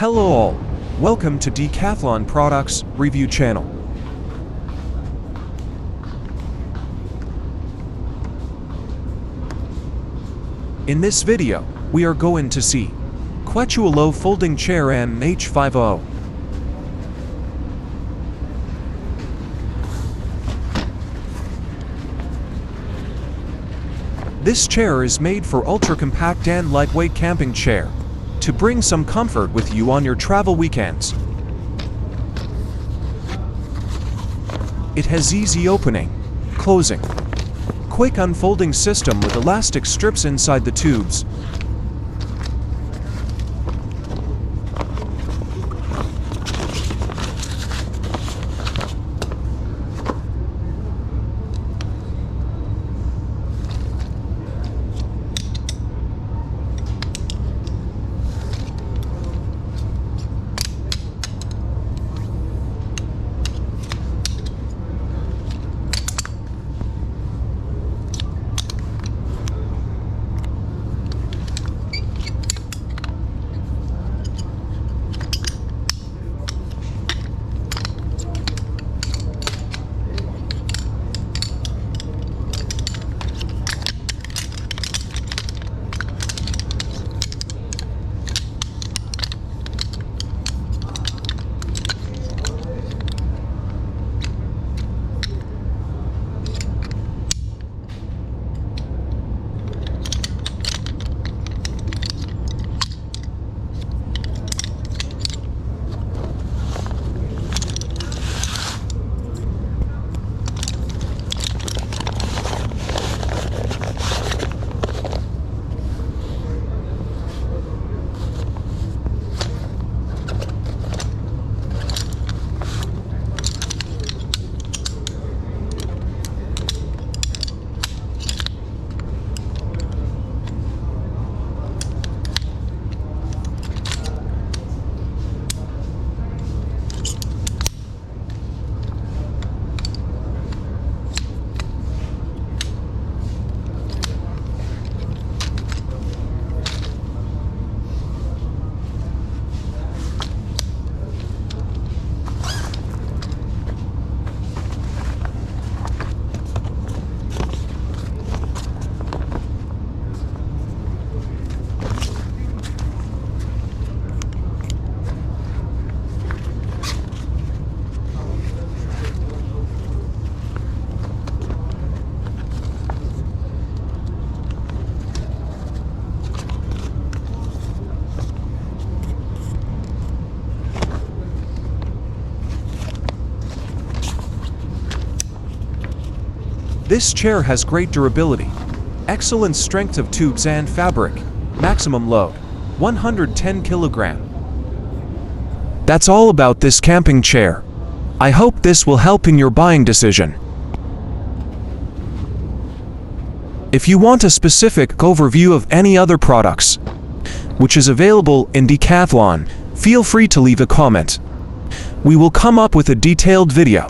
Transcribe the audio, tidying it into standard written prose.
Hello all, welcome to Decathlon Products Review Channel. In this video, we are going to see Quechua Low Folding Chair MH500. This chair is made for ultra-compact and lightweight camping chair to bring some comfort with you on your travel weekends. It has easy opening, closing, quick unfolding system with elastic strips inside the tubes. This chair has great durability, excellent strength of tubes and fabric, maximum load, 110 kilogram. That's all about this camping chair. I hope this will help in your buying decision. If you want a specific overview of any other products, which is available in Decathlon, feel free to leave a comment. We will come up with a detailed video.